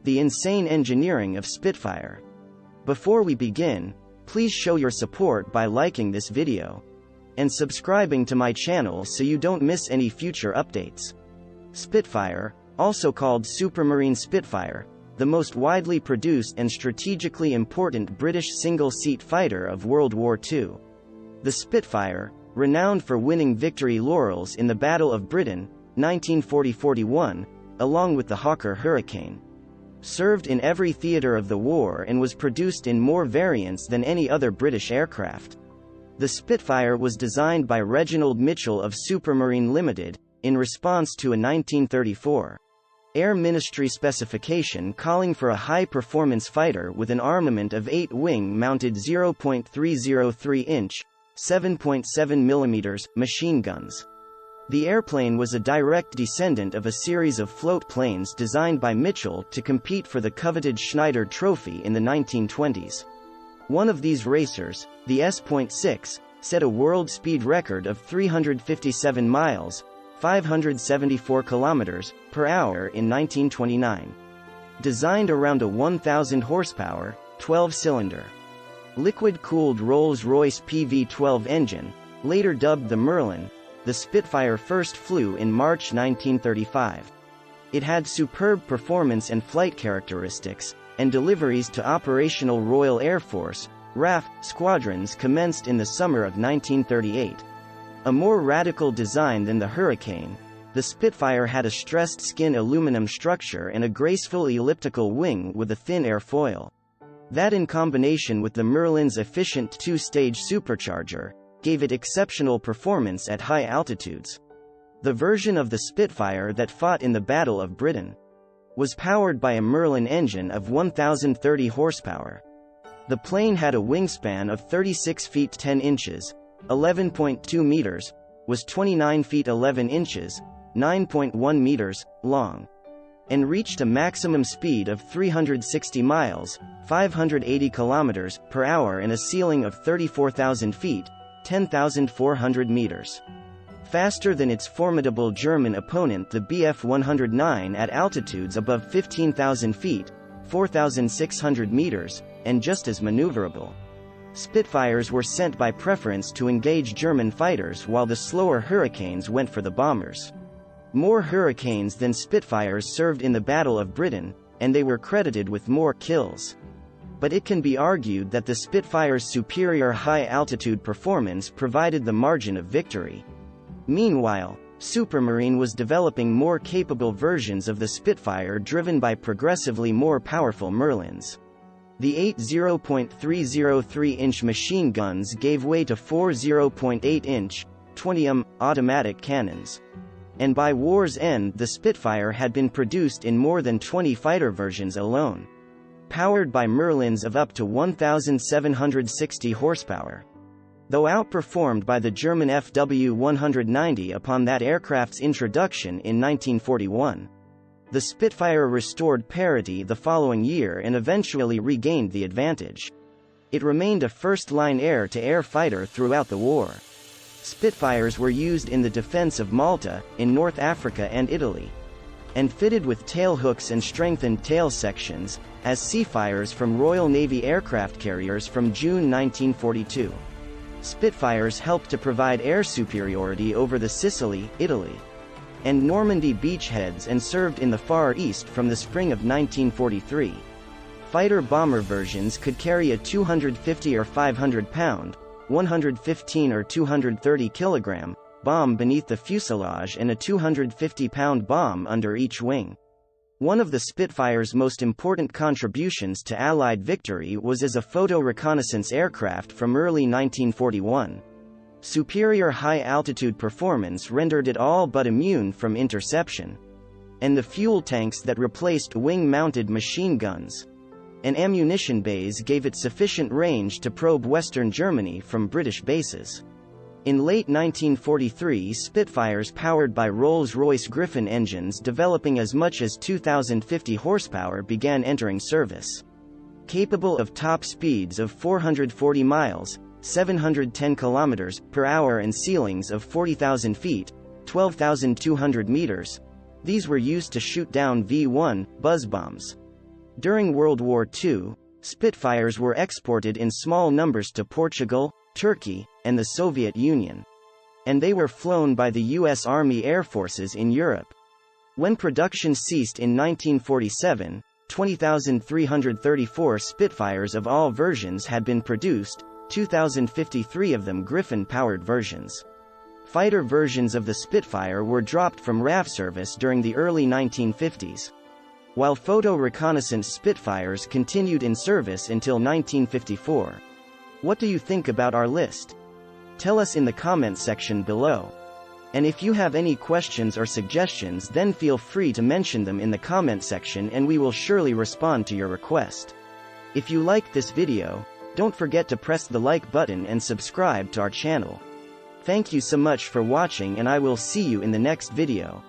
the insane engineering of Spitfire. Before we begin, please show your support by liking this video and subscribing to my channel so you don't miss any future updates. Spitfire, also called Supermarine Spitfire, the most widely produced and strategically important British single-seat fighter of World War II. The Spitfire, renowned for winning victory laurels in the Battle of Britain, 1940–41, along with the Hawker Hurricane, served in every theatre of the war and was produced in more variants than any other British aircraft. The Spitfire was designed by Reginald Mitchell of Supermarine Limited, in response to a 1934 Air Ministry specification calling for a high-performance fighter with an armament of 8 wing-mounted 0.303-inch, 7.7 mm machine guns. The airplane was a direct descendant of a series of float planes designed by Mitchell to compete for the coveted Schneider Trophy in the 1920s. One of these racers, the S.6, set a world speed record of 357 miles, 574 kilometers per hour in 1929. Designed around a 1,000 horsepower, 12-cylinder, liquid-cooled Rolls-Royce PV-12 engine, later dubbed the Merlin, the Spitfire first flew in March 1935. It had superb performance and flight characteristics, and deliveries to operational Royal Air Force RAF squadrons commenced in the summer of 1938. A more radical design than the Hurricane, the Spitfire had a stressed skin aluminum structure and a graceful elliptical wing with a thin airfoil. That, in combination with the Merlin's efficient two-stage supercharger, gave it exceptional performance at high altitudes. The version of the Spitfire that fought in the Battle of Britain was powered by a Merlin engine of 1,030 horsepower. The plane had a wingspan of 36 feet 10 inches, 11.2 meters, was 29 feet 11 inches, 9.1 meters, long, and reached a maximum speed of 360 miles, 580 kilometers per hour and a ceiling of 34,000 feet, 10,400 meters. Faster than its formidable German opponent the Bf 109 at altitudes above 15,000 feet, 4,600 meters, and just as maneuverable. Spitfires were sent by preference to engage German fighters while the slower Hurricanes went for the bombers. More Hurricanes than Spitfires served in the Battle of Britain, and they were credited with more kills. But it can be argued that the Spitfire's superior high-altitude performance provided the margin of victory. Meanwhile, Supermarine was developing more capable versions of the Spitfire driven by progressively more powerful Merlins. The 8 0.303-inch machine guns gave way to 4 0.8-inch, 20 automatic cannons. And by war's end the Spitfire had been produced in more than 20 fighter versions alone, powered by Merlins of up to 1,760 horsepower. Though outperformed by the German FW-190 upon that aircraft's introduction in 1941, the Spitfire restored parity the following year and eventually regained the advantage. It remained a first-line air-to-air fighter throughout the war. Spitfires were used in the defense of Malta, in North Africa and Italy, and fitted with tailhooks and strengthened tail sections, as Seafires from Royal Navy aircraft carriers from June 1942. Spitfires helped to provide air superiority over the Sicily, Italy, and Normandy beachheads and served in the Far East from the spring of 1943. Fighter-bomber versions could carry a 250 or 500-pound, 115 or 230 kilogram bomb beneath the fuselage and a 250-pound bomb under each wing. One of the Spitfire's most important contributions to Allied victory was as a photo reconnaissance aircraft from early 1941. Superior high-altitude performance rendered it all but immune from interception. And the fuel tanks that replaced wing-mounted machine guns and ammunition bays gave it sufficient range to probe Western Germany from British bases. In late 1943, Spitfires powered by Rolls-Royce Griffon engines developing as much as 2,050 horsepower began entering service. Capable of top speeds of 440 miles, 710 kilometers per hour and ceilings of 40,000 feet, 12,200 meters, these were used to shoot down V-1 buzz bombs. During World War II, Spitfires were exported in small numbers to Portugal, Turkey, and the Soviet Union. And they were flown by the U.S. Army Air Forces in Europe. When production ceased in 1947, 20,334 Spitfires of all versions had been produced, 2,053 of them Griffin-powered versions. Fighter versions of the Spitfire were dropped from RAF service during the early 1950s. While photo reconnaissance Spitfires continued in service until 1954. What do you think about our list? Tell us in the comment section below. And if you have any questions or suggestions, then feel free to mention them in the comment section and we will surely respond to your request. If you liked this video, don't forget to press the like button and subscribe to our channel. Thank you so much for watching and I will see you in the next video.